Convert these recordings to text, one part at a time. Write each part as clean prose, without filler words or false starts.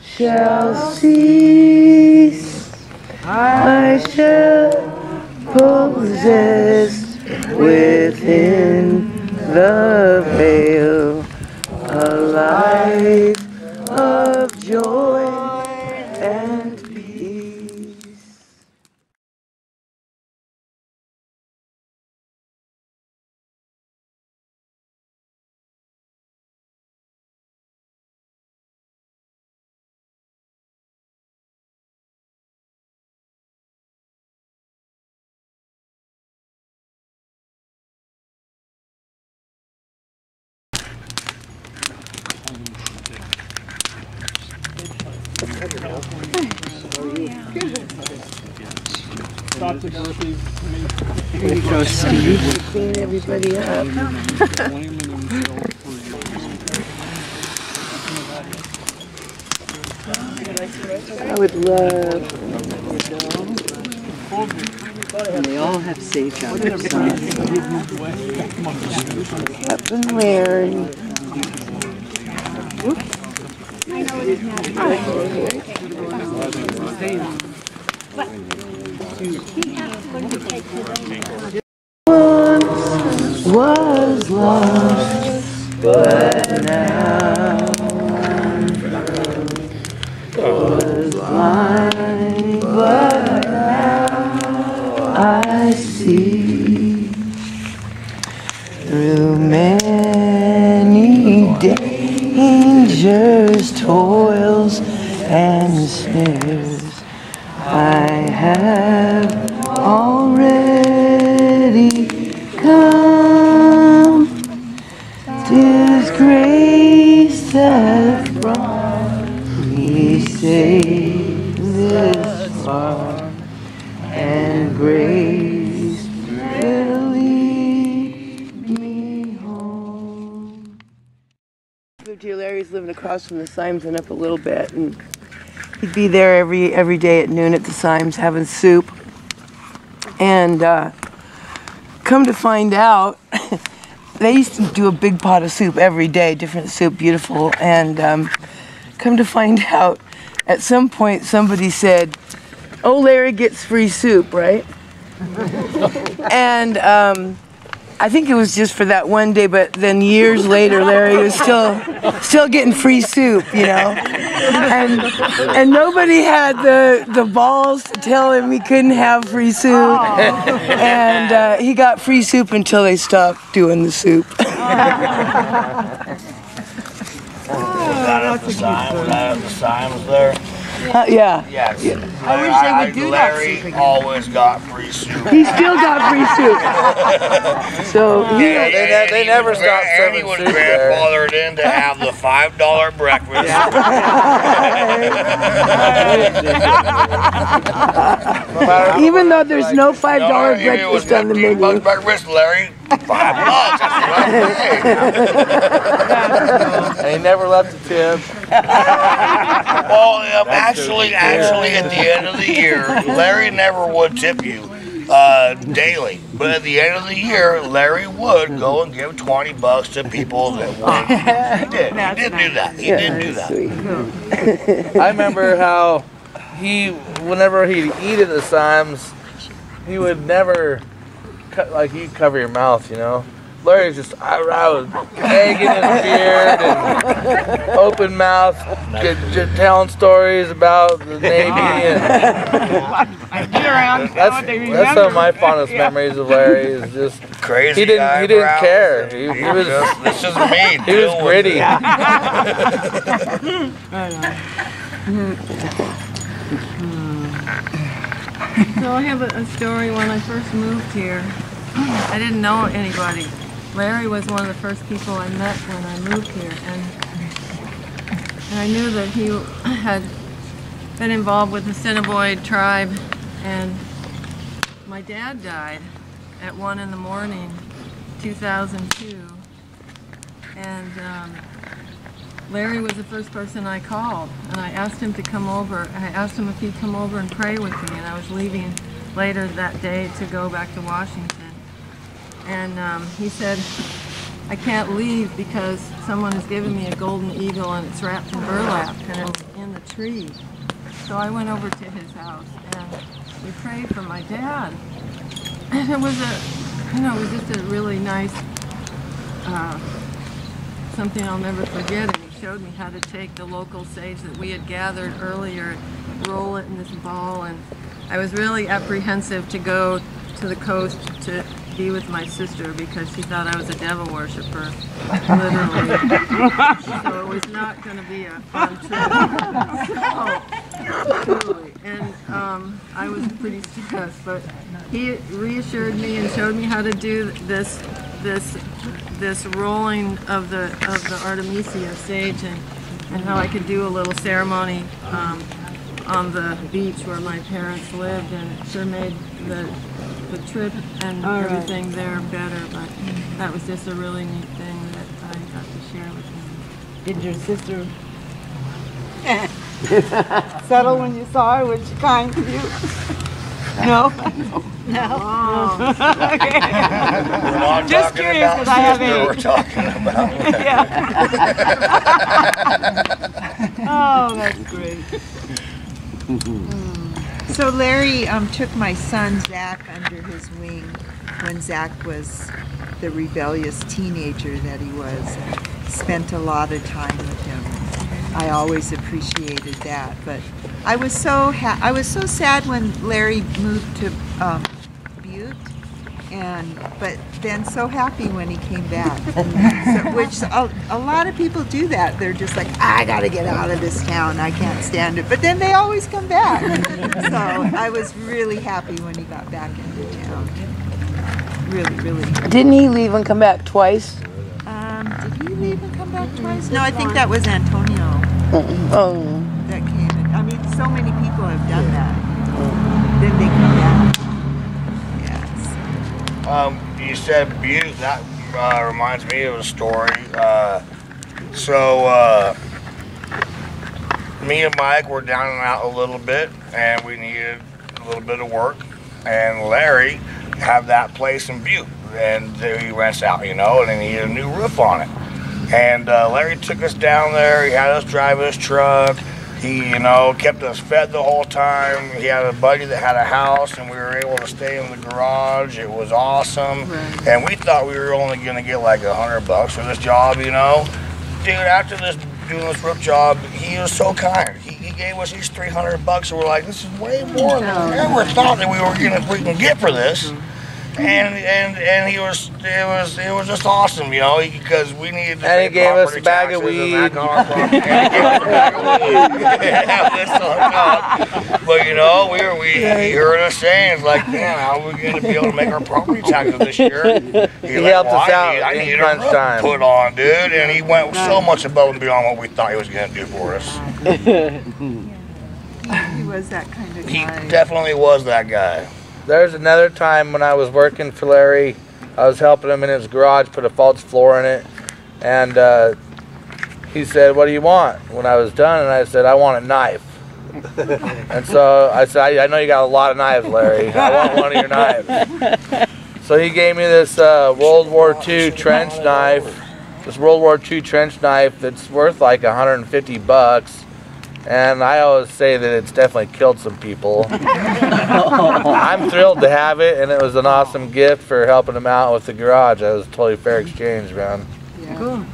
shall cease. I shall possess within the veil a life of joy and peace. Here you go, Steve. Clean everybody up. I would love. And they all have sage on their signs. Up and Larry. Once was lost, but now I'm found. Was blind, but now I see. Through many dangers, toils, and snares, I have already come. 'Tis grace that brought me safe this far, and grace will lead me home. Moved here. Larry's living across from the Symes and up a little bit, and he'd be there every day at noon at the Symes having soup. And come to find out, they used to do a big pot of soup every day, different soup, beautiful. And come to find out, at some point somebody said, "Oh, Larry gets free soup, right?" And I think it was just for that one day, but then years later, Larry was still getting free soup, you know. And nobody had the balls to tell him he couldn't have free soup. And he got free soup until they stopped doing the soup. Was that at the Symes there? Yeah. Yes. Yeah. I wish they would do that Larry soup again. always got free soup. He still got free soup. So they never stopped And he serving was soup there. grandfathered in to have the $5 breakfast. even though there's no $5 breakfast on the menu. Breakfast, Larry. $5. That's what And he never left a tip. Well, actually, at the end of the year, Larry never would tip you daily. But at the end of the year, Larry would go and give $20 to people that wanted. He did. He did do that. He did do that. I remember how whenever he'd eat at the Symes, he would never you'd cover your mouth, you know. Larry's just around, egg in his beard and open mouth, just telling stories about the Navy. And that's some of my fondest memories of Larry. Is just Crazy. He didn't care. He was this is me. He was gritty. So I have a story when I first moved here. I didn't know anybody. Larry was one of the first people I met when I moved here, and I knew that he had been involved with the Assiniboine tribe, and my dad died at 1 in the morning, 2002, and Larry was the first person I called, and I asked him to come over. I asked him if he'd come over and pray with me, and I was leaving later that day to go back to Washington. And he said, I can't leave because someone has given me a golden eagle and it's wrapped in burlap and it's in the tree. So I went over to his house and we prayed for my dad. And it was it was just a really nice, something I'll never forget. And he showed me how to take the local sage that we had gathered earlier, roll it in this ball, and I was really apprehensive to go to the coast to be with my sister because she thought I was a devil worshiper, literally. So it was not going to be a fun trip. Truly. And I was pretty stressed, but he reassured me and showed me how to do this rolling of the Artemisia sage and how I could do a little ceremony on the beach where my parents lived, and it sure made the trip and everything there better. But that was just a really neat thing that I got to share with him. Did your sister settle when you saw her? Was she kind to you? No? No. Oh. Okay. We're not Just talking curious, about 'cause I have sister, eight. we're talking about Yeah. Oh, that's great. So Larry took my son Zach under his wing when Zach was the rebellious teenager that he was. Spent a lot of time with him. I always appreciated that, but I was so sad when Larry moved to Butte, but then so happy when he came back. Which a lot of people do that. They're just like, I gotta get out of this town. I can't stand it. But then they always come back. So I was really happy when he got back into town. Really, really. Didn't he leave and come back twice? Did he leave and come back twice? No, I think that was Antonio Oh. that came in. I mean, so many people have done that. Then they come back. Yes. You said Butte. That reminds me of a story. Me and Mike were down and out a little bit, and we needed a little bit of work. And Larry had that place in Butte, and he rents out, and he needed a new roof on it. And Larry took us down there. He had us drive his truck. He, kept us fed the whole time. He had a buddy that had a house, and we were able to stay in the garage. It was awesome. Right. And we thought we were only going to get like $100 for this job, Dude, after doing this roof job, he was so kind. He gave us these $300, and we're like, this is way more than we ever thought that we can get for this. And he was, it was just awesome, because we needed to. And he gave us a bag of weed. But he heard us saying, it's like, man, how are we going to be able to make our property taxes this year? He helped us out I in need crunch a roof time. put on, dude, and he went so much above and beyond what we thought he was going to do for us. He was that kind of He guy. definitely was that guy. There's another time when I was working for Larry. I was helping him in his garage, put a false floor in it, and he said, "What do you want?" When I was done, and I said, "I want a knife." And so I said, "I know you got a lot of knives, Larry. I want one of your knives." So he gave me this World War II trench knife. This World War II trench knife that's worth like $150. And I always say that it's definitely killed some people. I'm thrilled to have it, and it was an awesome gift for helping him out with the garage. That was a totally fair exchange, man. Yeah. Cool.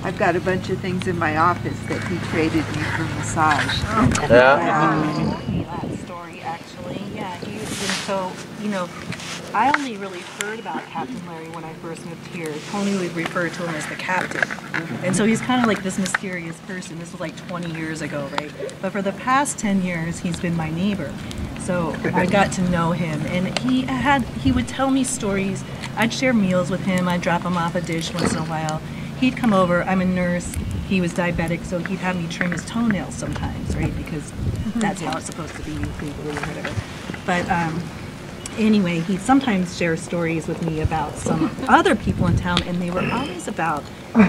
I've got a bunch of things in my office that he traded me for massage. Yeah? That story, actually. Yeah, so, I only really heard about Captain Larry when I first moved here. Tony would refer to him as the captain. And so he's kind of like this mysterious person. This was like 20 years ago, right? But for the past 10 years, he's been my neighbor. So I got to know him, and he would tell me stories. I'd share meals with him. I'd drop him off a dish once in a while. He'd come over. I'm a nurse. He was diabetic, so he'd have me trim his toenails sometimes, right? Because that's how it's supposed to be, legally or whatever. But anyway, he'd sometimes share stories with me about some other people in town, and they were always about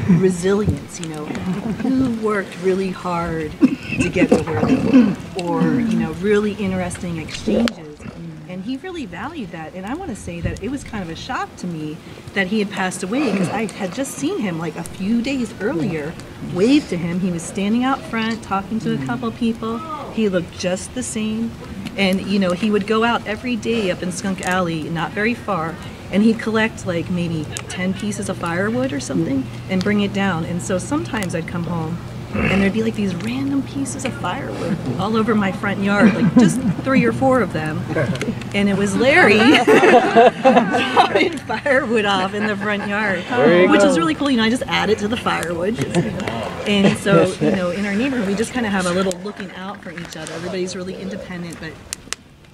resilience, who worked really hard to get to where they were, or, really interesting exchanges. And And he really valued that. And I want to say that it was kind of a shock to me that he had passed away, because I had just seen him like a few days earlier, wave to him. He was standing out front talking to a couple people. He looked just the same. And, you know, he would go out every day up in Skunk Alley, not very far, and he'd collect like maybe 10 pieces of firewood or something and bring it down. And so sometimes I'd come home and there'd be like these random pieces of firewood all over my front yard, like just 3 or 4 of them. And it was Larry dropping firewood off in the front yard, which is really cool. You know, I just add it to the firewood. And so, you know, in our neighborhood, we just kind of have a little looking out for each other. Everybody's really independent, but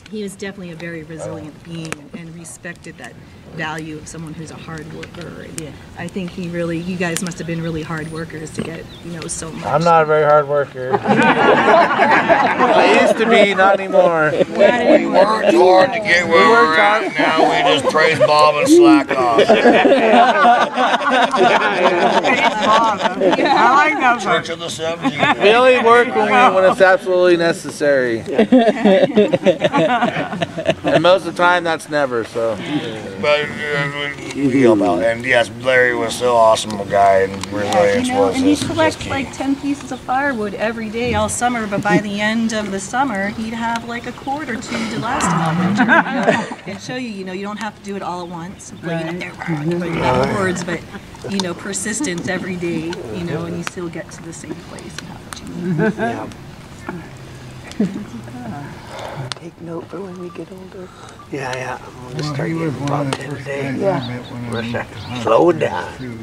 he was definitely a very resilient being and respected that value of someone who's a hard worker. And I think he really, you guys must have been really hard workers to get, you know, so much. I'm not a very hard worker. I used to be, not anymore. We worked hard to get where we're at. Now we just praise Bob and slack off. I like that Church of the 70s. We only work when it's absolutely necessary. And most of the time, that's never, so. But we help out. And yes, Larry was so awesome a guy, and resilience You know, was and he'd just collect key. like 10 pieces of firewood every day all summer, but by the end of the summer, he'd have like a cord or 2 to last him all winter. You know? And show you, you know, you don't have to do it all at once. Like, you have cords, but, you know, persistent every day, you know, and you still get to the same place and have what you need. Take note for when we get older. Yeah. I'm going to Well, start he was getting one about of the 10 first today. guys I met when I moved to Huntsville, Slow down. too.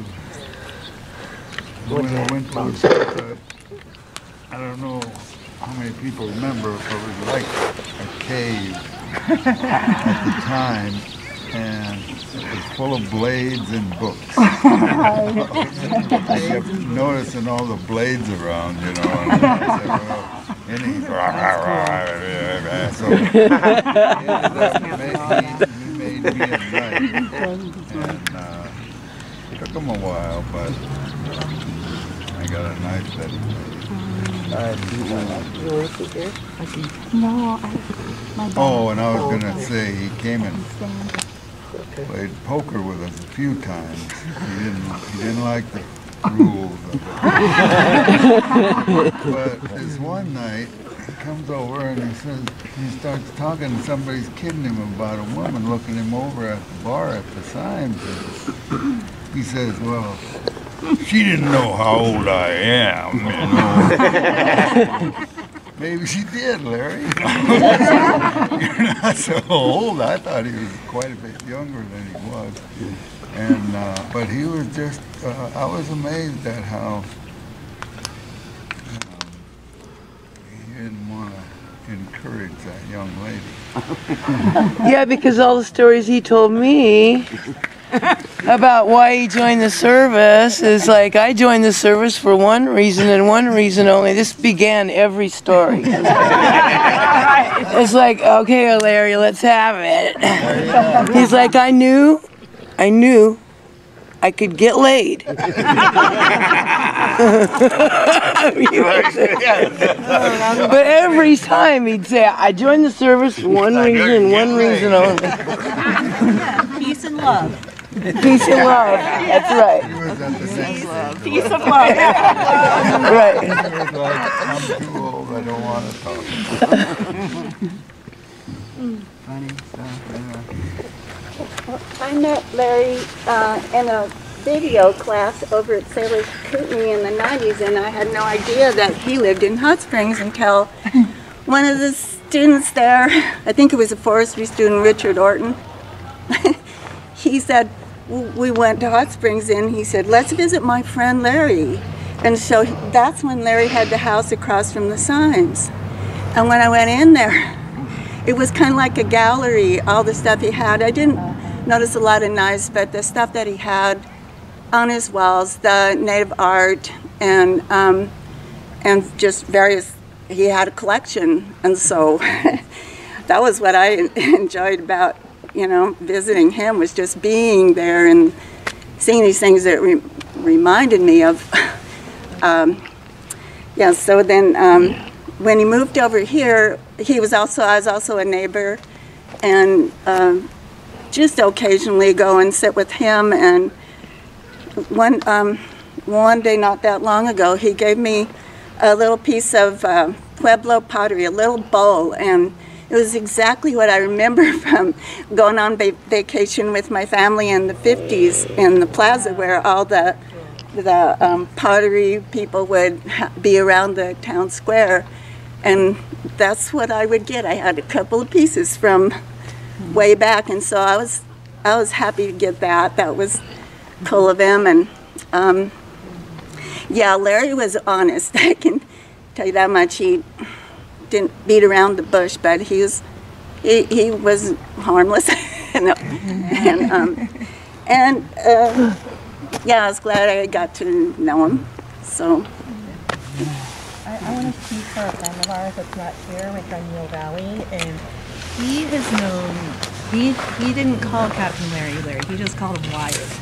When I went to, I don't know how many people remember, but it was like a cave at the time, and it was full of blades and books. I kept noticing all the blades around, you know, and I said, well, and he, so he made me a knife, and it took him a while, but I got a knife that he made. Oh, and I was gonna say, he came and played poker with us a few times. He didn't like the rules of it. But this one night, he comes over and he starts talking, and somebody's kidding him about a woman looking him over at the bar at the Symes. He says, well, she didn't know how old I am, you know. Maybe she did, Larry. You're not so old. I thought he was quite a bit younger than he was. And, but he was just, I was amazed at how he didn't want to encourage that young lady. Yeah, because all the stories he told me about why he joined the service is like, I joined the service for one reason and one reason only. This began every story. It's like, okay, Larry, let's have it. He's like, I knew I could get laid. But every time he'd say, I joined the service for one reason and one reason only. Yeah, peace and love. Peace and love. That's right. He was at the same place. Peace of love. Right. He was like, I'm too old, I don't want to talk. Funny stuff, I met Larry in a video class over at Sailor's Kootenai in the 90s, and I had no idea that he lived in Hot Springs until one of the students there, I think it was a forestry student, Richard Orton, he said, we went to Hot Springs, and he said, let's visit my friend Larry. And so that's when Larry had the house across from the Symes. And when I went in there, it was kind of like a gallery, all the stuff he had. I didn't notice a lot of knives, but the stuff that he had on his walls, the native art, and just various, he had a collection. And so that was what I enjoyed about, you know, visiting him, was just being there and seeing these things that reminded me of. Yeah, so then when he moved over here, I was also a neighbor, and just occasionally go and sit with him. And one day not that long ago, he gave me a little piece of Pueblo pottery, a little bowl, and it was exactly what I remember from going on vacation with my family in the 50s in the plaza, where all the pottery people would be around the town square, and that's what I would get. I had a couple of pieces from way back, and so I was happy to get that. That was cool of him. And yeah, Larry was honest. I can tell you that much. He didn't beat around the bush, but he was harmless. Yeah, I was glad I got to know him. So I want to speak for a friend of ours that's not here, my friend Neil Valley, and he has known, he didn't call Captain Larry, he just called him Wyatt.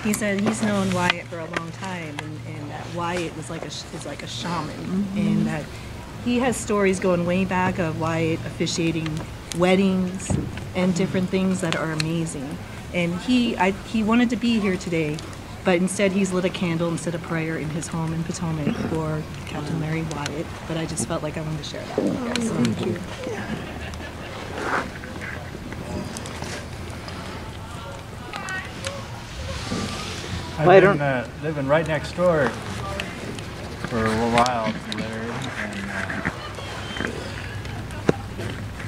He said he's known Wyatt for a long time, and that Wyatt is like a shaman, and that he has stories going way back of Wyatt officiating weddings and different things that are amazing. And he wanted to be here today, but instead he's lit a candle and said a prayer in his home in Potomac for Captain Larry Wyatt. But I just felt like I wanted to share that with you guys. So thank you. I've been living right next door for a while to Larry,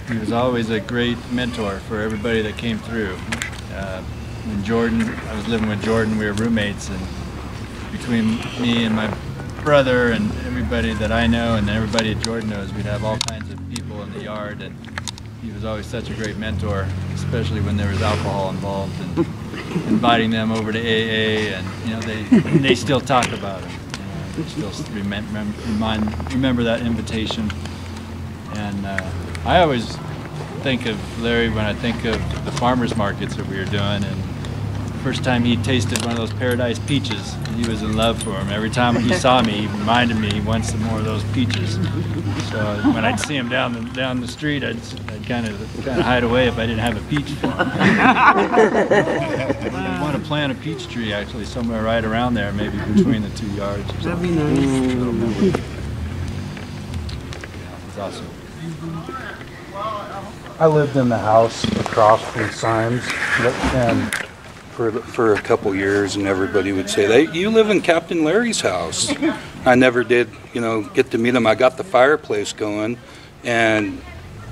and he was always a great mentor for everybody that came through. When Jordan, I was living with Jordan, we were roommates, and between me and my brother and everybody that I know and everybody that Jordan knows, we'd have all kinds of people in the yard, and he was always such a great mentor, especially when there was alcohol involved, and inviting them over to AA, and they still talk about him. They still remember that invitation. And I always think of Larry when I think of the farmers markets that we were doing, and the first time he tasted one of those paradise peaches, he was in love for them. Every time he saw me, he reminded me he wanted some more of those peaches. So when I'd see him down the street, I'd kind of hide away if I didn't have a peach for him. I want to plant a peach tree actually somewhere right around there, maybe between the 2 yards or something. That'd be nice. Little memory. Yeah, it's awesome. I lived in the house across from Symes, and for a couple years, and everybody would say, "You live in Captain Larry's house." I never did, get to meet him. I got the fireplace going, and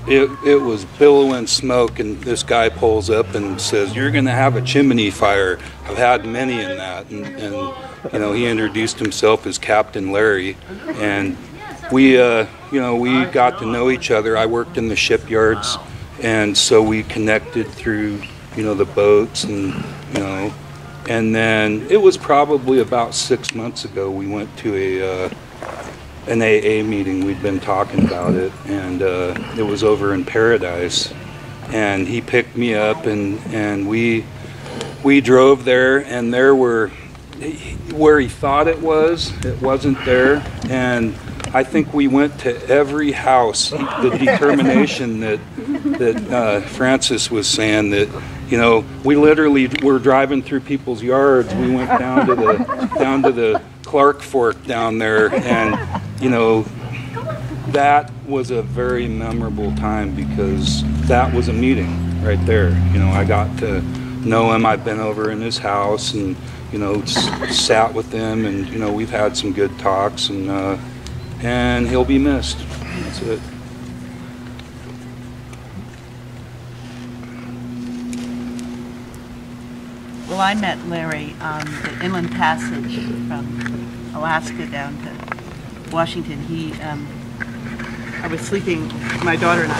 it was billowing smoke, and this guy pulls up and says, "You're going to have a chimney fire. I've had many in that." And he introduced himself as Captain Larry, and we got to know each other. I worked in the shipyards, and so we connected through, the boats, and then it was probably about 6 months ago we went to an AA meeting. We'd been talking about it, and it was over in Paradise, and he picked me up, and we drove there, and there were, where he thought it wasn't there, and I think we went to every house. The determination that Francis was saying, that we literally were driving through people's yards. We went down to the Clark Fork down there, and that was a very memorable time, because that was a meeting right there. I got to know him. I've been over in his house and sat with him, and we've had some good talks, and he'll be missed. That's it. Well, I met Larry on the inland passage from Alaska down to Washington. I was sleeping, my daughter and I.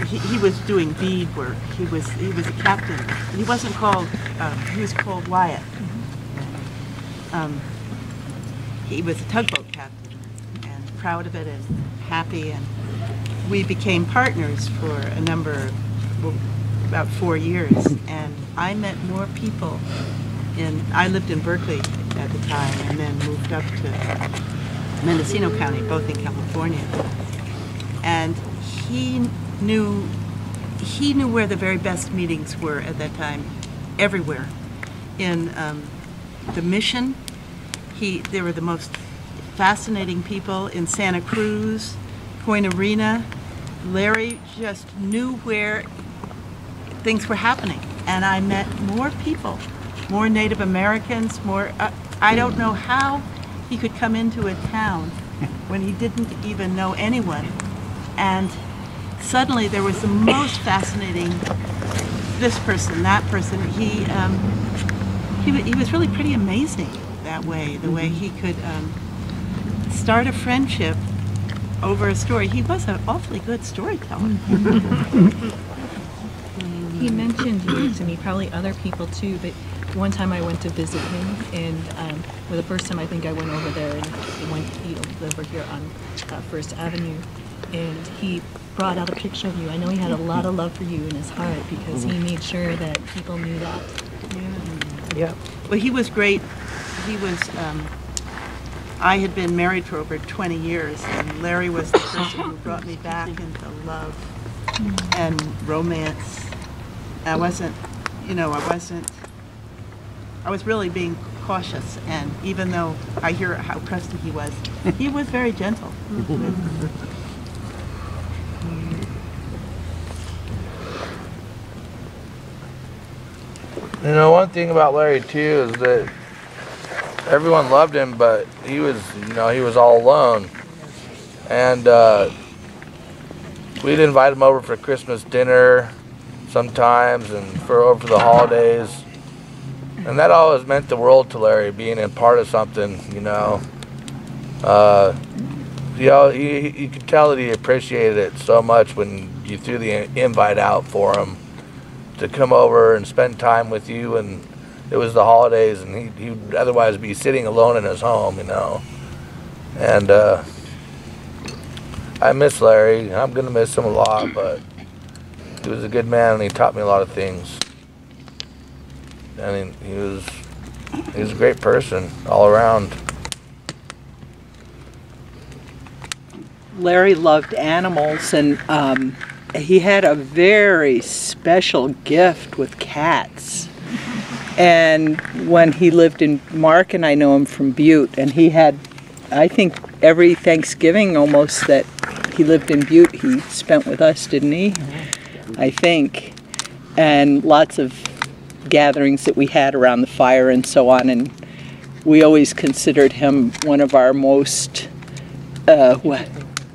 He was doing bead work. He was a captain. He wasn't called. He was called Wyatt. He was a tugboat captain, and proud of it and happy, and we became partners for a number of, about 4 years, and I met more people I lived in Berkeley at the time, and then moved up to Mendocino County, both in California. And he knew where the very best meetings were at that time, everywhere. In the Mission, they were the most fascinating people. In Santa Cruz, Point Arena, Larry just knew where things were happening. And I met more people, more Native Americans, more, I don't know how he could come into a town when he didn't even know anyone. And suddenly there was the most fascinating, this person, that person. He was really pretty amazing that way, the way he could start a friendship over a story. He was an awfully good storyteller. He mentioned you to me, probably other people too, but one time I went to visit him, and well, the first time I think I went over there, and he lived over here on First Avenue, and he brought out a picture of you. I know he had a lot of love for you in his heart because he made sure that people knew that. Yeah. Well, he was great. He was, I had been married for over 20 years, and Larry was the person who brought me back into love and romance. I wasn't, I was really being cautious, and even though I hear how crusty he was very gentle. You know, one thing about Larry too is that everyone loved him, but he was, he was all alone. And we'd invite him over for Christmas dinner sometimes and over the holidays. And that always meant the world to Larry, being a part of something, you could tell that he appreciated it so much when you threw the invite out for him to come over and spend time with you, and it was the holidays, and he'd otherwise be sitting alone in his home, And I miss Larry. I'm gonna miss him a lot, but he was a good man, and he taught me a lot of things. And he was a great person all around. Larry loved animals, and he had a very special gift with cats. And when he lived in Mark, and I know him from Butte, and he had, I think, every Thanksgiving almost that he lived in Butte, he spent with us, didn't he? I think. And lots of gatherings that we had around the fire and so on, and we always considered him one of our most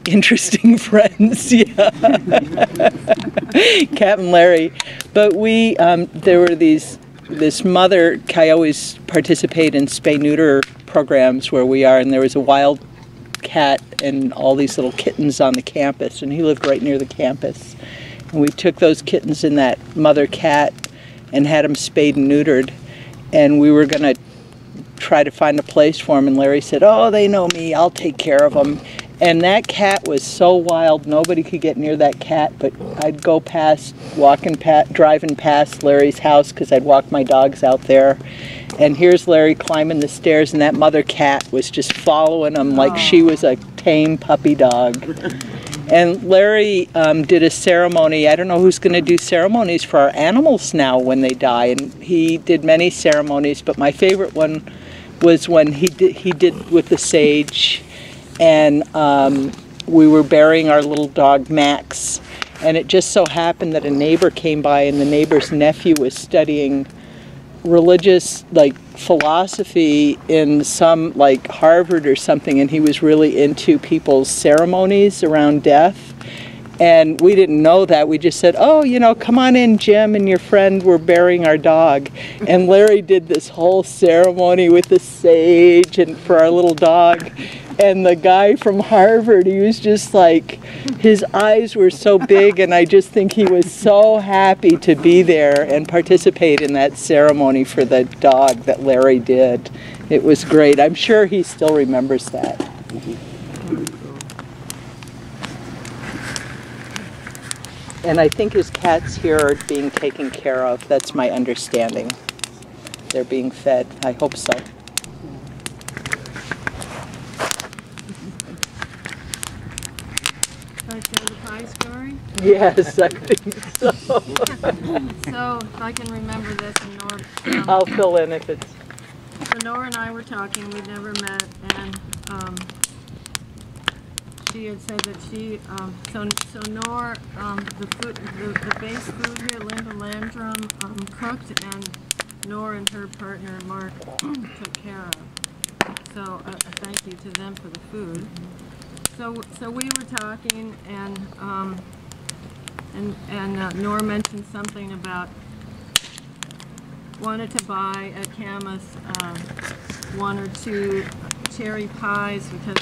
interesting friends. Yeah. Captain Larry. But we, there were this mother, I always participate in spay-neuter programs where we are, and there was a wild cat and all these little kittens on the campus, and he lived right near the campus. And we took those kittens and that mother cat and had them spayed and neutered, and we were going to try to find a place for them, and Larry said, "Oh, they know me, I'll take care of them." And that cat was so wild, nobody could get near that cat, but I'd go past, driving past Larry's house, because I'd walk my dogs out there, and here's Larry climbing the stairs, and that mother cat was just following him like she was a tame puppy dog. And Larry did a ceremony. I don't know who's going to do ceremonies for our animals now when they die, and he did many ceremonies, but my favorite one was when he did with the sage, and we were burying our little dog Max, and it just so happened that a neighbor came by, and the neighbor's nephew was studying religious philosophy in some Harvard or something, and he was really into people's ceremonies around death. And we didn't know that. We just said, "Oh, come on in, Jim and your friend, we're burying our dog." And Larry did this whole ceremony with the sage and for our little dog. And the guy from Harvard, he was just his eyes were so big, and I just think he was so happy to be there and participate in that ceremony for the dog that Larry did. It was great. I'm sure he still remembers that. And I think his cats here are being taken care of. That's my understanding. They're being fed. I hope so. pie story? Yes, I think so. So, if I can remember this, and I'll fill in if it's... So Nora and I were talking, we'd never met, and she had said that she, so Nora, the base food here, Linda Landrum, cooked, and Nora and her partner, Mark, took care of. So a thank you to them for the food. So we were talking, and Nora mentioned something about wanted to buy at Camas 1 or 2 cherry pies because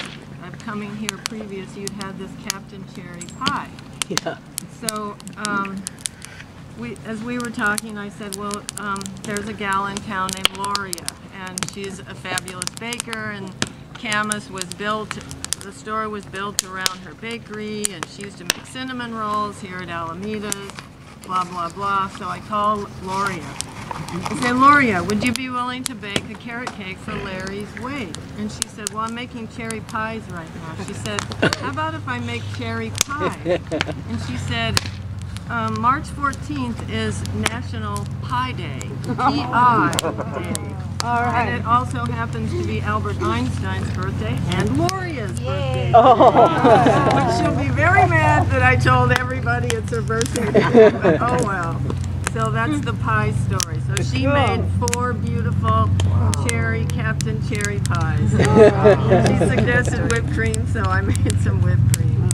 coming here previous you'd had this Captain cherry pie. Yeah. So as we were talking, I said, well, there's a gal in town named Loria, and she's a fabulous baker, and Camas was built, the store was built around her bakery, and she used to make cinnamon rolls here at Alameda, blah, blah, blah. So I called Loria. I said, Loria, would you be willing to bake a carrot cake for Larry's wake? And she said, well, I'm making cherry pies right now. She said, how about if I make cherry pie? And she said, March 14th is National Pie Day, P-I Day. All right. And it also happens to be Albert Einstein's birthday and Loria's birthday. Oh. But she'll be very mad that I told everybody it's her birthday. But oh well. So that's the pie story. So she made 4 beautiful cherry Captain cherry pies. She suggested whipped cream, so I made some whipped cream.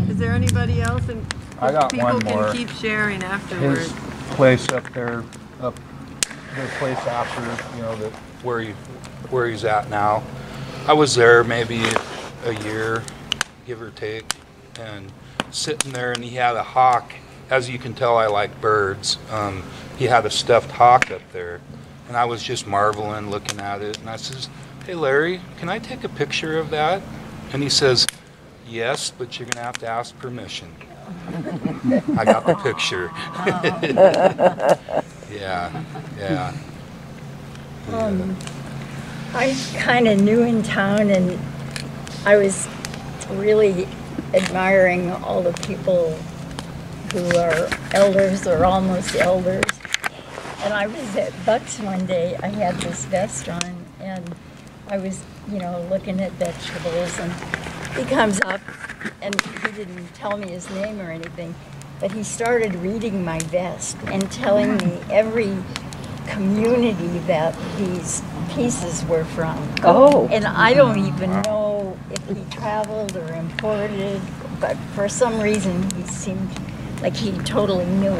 Is there anybody else? And I got people one more. can keep sharing afterwards. His place up there, up the place after, you know, where he's at now. I was there maybe a year, give or take, and sitting there, and he had a hawk. As you can tell, I like birds. He had a stuffed hawk up there, and I was just marveling, looking at it, and I says, hey Larry, can I take a picture of that? And he says, yes, but you're gonna have to ask permission. I got the picture. Yeah. I'm kind of new in town, and I was really admiring all the people who are elders or almost elders. And I was at Buck's one day. I had this vest on, and I was, looking at vegetables, and he comes up, and he didn't tell me his name or anything, but he started reading my vest and telling me every community that these pieces were from. Oh. And I don't even know if he traveled or imported, but for some reason he seemed like he totally knew.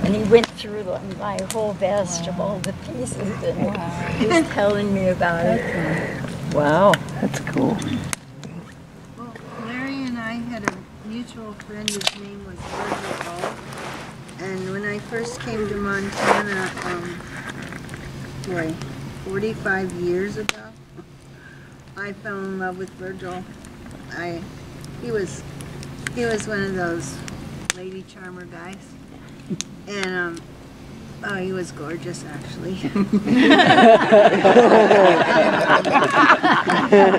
And he went through my whole vest of all the pieces, and he was telling me about it. Wow, that's cool. Well, Larry and I had a mutual friend, his name was Virgil. And when I first came to Montana, 45 years ago, I fell in love with Virgil. He was one of those lady charmer guys, and he was gorgeous actually.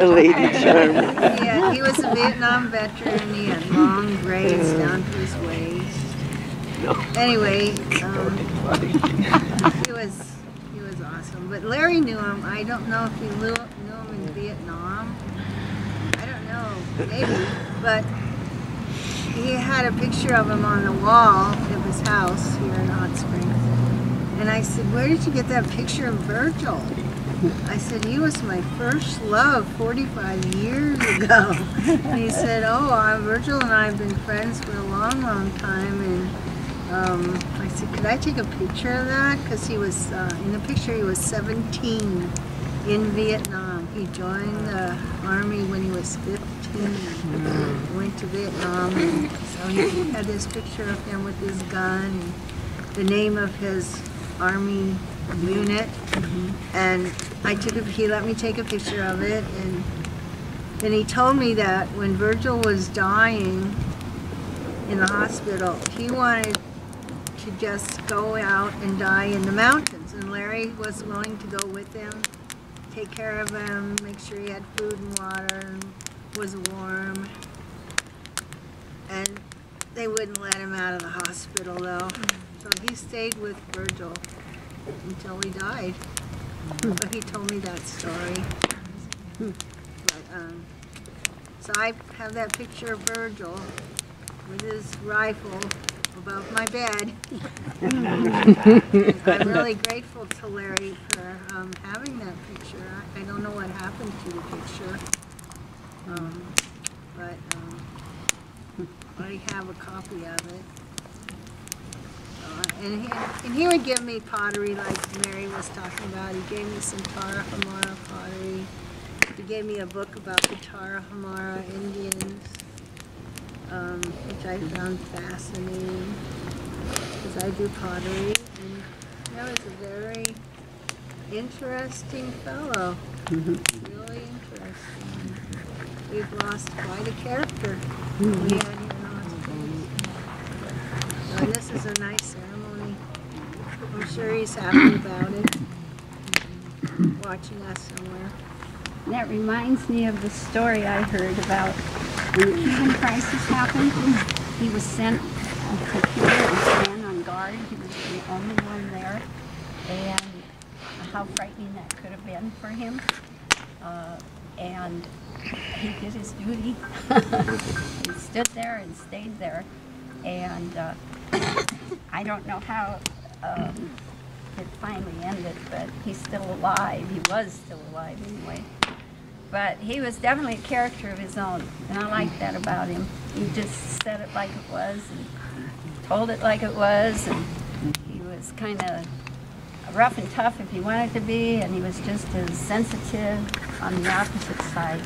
Lady charmer. Yeah, he was a Vietnam veteran. He had long braids down to his waist. Anyway, he was awesome. But Larry knew him. I don't know if he knew him in Vietnam. I don't know, maybe, but he had a picture of him on the wall of his house here in Hot Springs. And I said, where did you get that picture of Virgil? I said, he was my first love 45 years ago. And he said, Virgil and I have been friends for a long, long time. And I said, could I take a picture of that? Because he was, in the picture, he was 17 in Vietnam. He joined the Army when he was 15. Went to Vietnam, and so he had this picture of him with his gun and the name of his Army unit. And he let me take a picture of it, and then he told me that when Virgil was dying in the hospital, he wanted to just go out and die in the mountains, and Larry was willing to go with him, take care of him, make sure he had food and water, and was warm. And they wouldn't let him out of the hospital though. So he stayed with Virgil until he died. But he told me that story. But, so I have that picture of Virgil with his rifle above my bed. I'm really grateful to Larry for having that picture. I don't know what happened to the picture, but I have a copy of it. And he would give me pottery like Mary was talking about. He gave me some Tarahumara pottery. He gave me a book about the Tarahumara Indians, which I found fascinating because I do pottery. And he was a very interesting fellow, really interesting. We've lost quite a character. We had him on stage. And this is a nice ceremony. I'm sure he's happy about it, watching us somewhere. That reminds me of the story I heard about when the Cuban crisis happened. He was sent to Cuba and stand on guard. He was the only one there. And how frightening that could have been for him. And he did his duty. He stood there and stayed there. And I don't know how it finally ended, but he's still alive. He was still alive anyway. But he was definitely a character of his own, and I like that about him. He just said it like it was, and told it like it was, and he was kind of rough and tough if he wanted to be, and he was just as sensitive on the opposite side.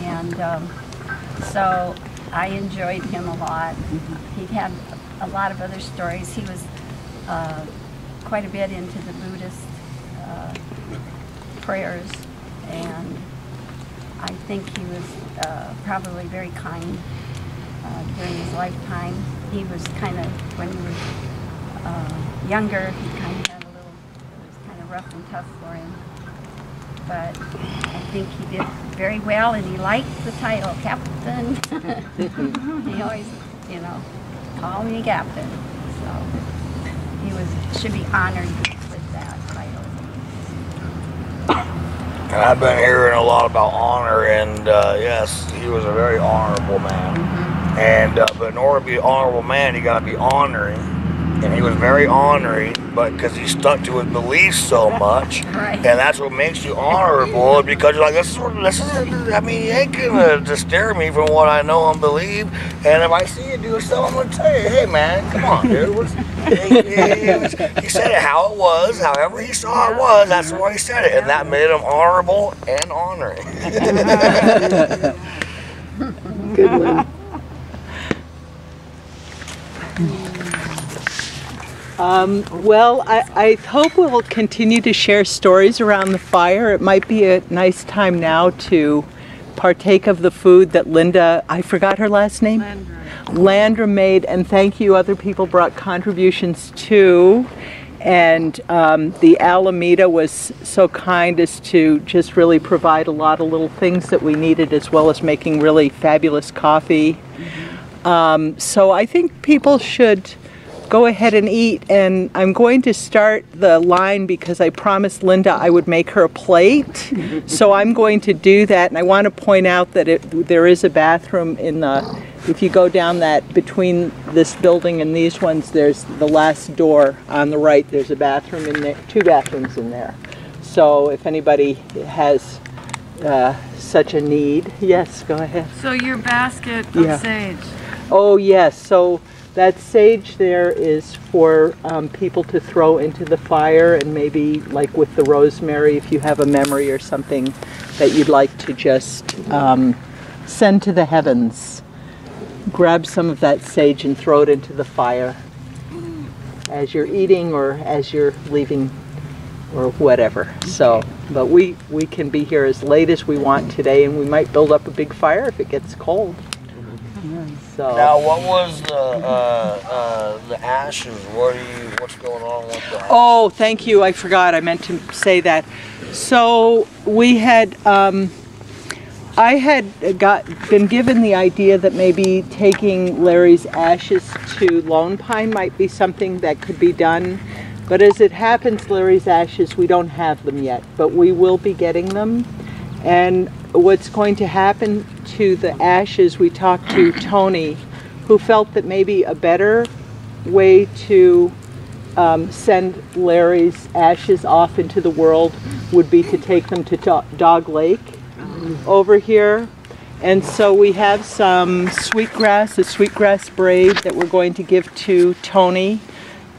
And so I enjoyed him a lot. He had a lot of other stories. He was quite a bit into the Buddhist prayers, and I think he was probably very kind during his lifetime. He was kind of, when he was younger, he kind of had a little, it was kind of rough and tough for him. But I think he did very well, and he liked the title, Captain. He always, you know, called me Captain. So he should be honored with that title. And I've been hearing a lot about honor, and yes, he was a very honorable man. And but in order to be an honorable man, you got to be honoring. And he was very honoring, but because he stuck to his beliefs so much, and that's what makes you honorable. Because you're like, this is. I mean, you ain't gonna disturb me from what I know and believe. And if I see you do something, I'm gonna tell you, hey man, come on, dude. He said it how it was, however he saw it was. That's why he said it, and that made him honorable and honoring. Good one. Well, I hope we'll continue to share stories around the fire. It might be a nice time now to partake of the food that Linda, I forgot her last name? Landra made, and thank you. Other people brought contributions too. And the Alameda was so kind as to just really provide a lot of little things that we needed, as well as making really fabulous coffee. So I think people should go ahead and eat, and I'm going to start the line because I promised Linda I would make her a plate. So I'm going to do that, and I want to point out that there is a bathroom in the, if you go down that, between this building and these ones, there's the last door on the right, there's a bathroom in there, 2 bathrooms in there. So if anybody has such a need, yes, go ahead. So your basket of sage. Oh yes, so that sage there is for people to throw into the fire, and maybe like with the rosemary, if you have a memory or something that you'd like to just send to the heavens, grab some of that sage and throw it into the fire as you're eating or as you're leaving or whatever. So, but we can be here as late as we want today, and we might build up a big fire if it gets cold. So. Now, what was the ashes? What's going on with the ashes? Oh, thank you. I forgot. I meant to say that. So we had I had been given the idea that maybe taking Larry's ashes to Lone Pine might be something that could be done. But as it happens, Larry's ashes, we don't have them yet, but we will be getting them. And what's going to happen to the ashes, we talked to Tony, who felt that maybe a better way to send Larry's ashes off into the world would be to take them to Dog Lake over here. And so we have some sweetgrass, a sweetgrass braid that we're going to give to Tony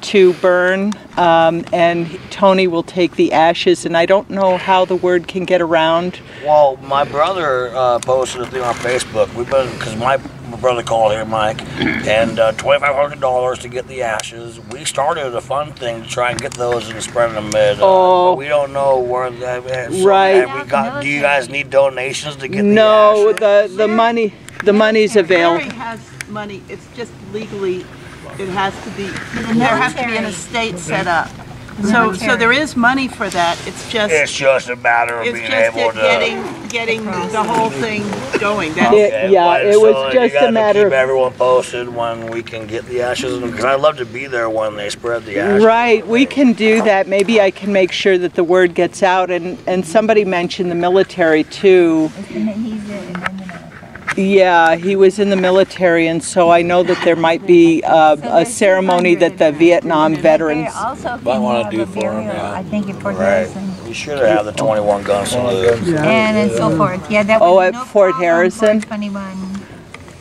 to burn, and Tony will take the ashes, and I don't know how the word can get around. Well, my brother posted a thing on Facebook. Because my brother called here, Mike, and $2,500 to get the ashes. We started a fun thing to try and get those and spread them. We don't know where that. So Right. do you guys need donations to get No, the ashes? the money's available. Larry has money, it's just legally, it has to be, there has to be an estate set up. So there is money for that, it's just a matter of being able to getting the whole thing going. It was just a matter keep of everyone posted when we can get the ashes, because I'd love to be there when they spread the ashes. Right, we can do that. Maybe I can make sure that the word gets out, and somebody mentioned the military too. Yeah, he was in the military, and so I know that there might be a ceremony that the Vietnam veterans might want to do for him. I think at Fort Right. Harrison. We should have the 21 gun salute. And so forth. Yeah, that Oh, was at no Fort problem, Harrison? 421.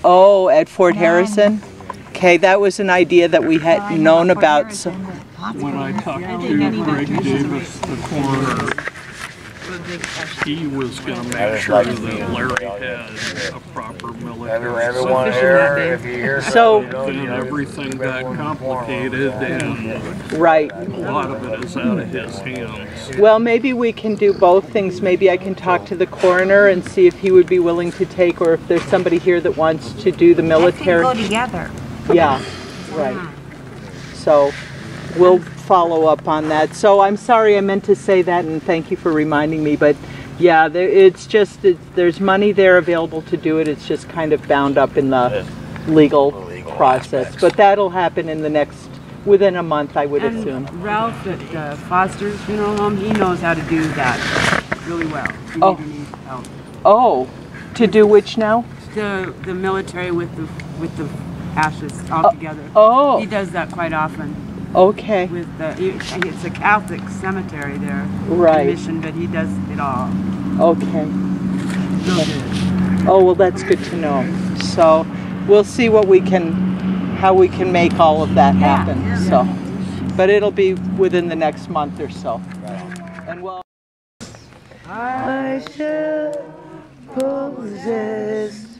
Oh, at Fort Harrison? Okay, that was an idea that we had known about. So. When I talked to Greg Davis, the coroner, he was going to make sure that Larry had a proper military. Everyone here, if you hear So then everything got complicated, and right. a lot of it is out of his hands. Well, maybe we can do both things. Maybe I can talk to the coroner and see if he would be willing to take, or if there's somebody here that wants to do the military. Go together. Yeah, right. So we'll follow up on that. So I'm sorry I meant to say that, and thank you for reminding me, but yeah, there's money there available to do it. It's just kind of bound up in the legal process. But that'll happen in within a month, I would assume. Ralph at Foster's Funeral Home, he knows how to do that really well. He needs help. Oh, to do which now? The military with the ashes all together. Oh. He does that quite often. Okay. It's a Catholic cemetery there. Right. Mission, but he does it all. Okay. Oh, well, that's good to know. So we'll see how we can make all of that happen. So, but it'll be within the next month or so. And well, I shall possess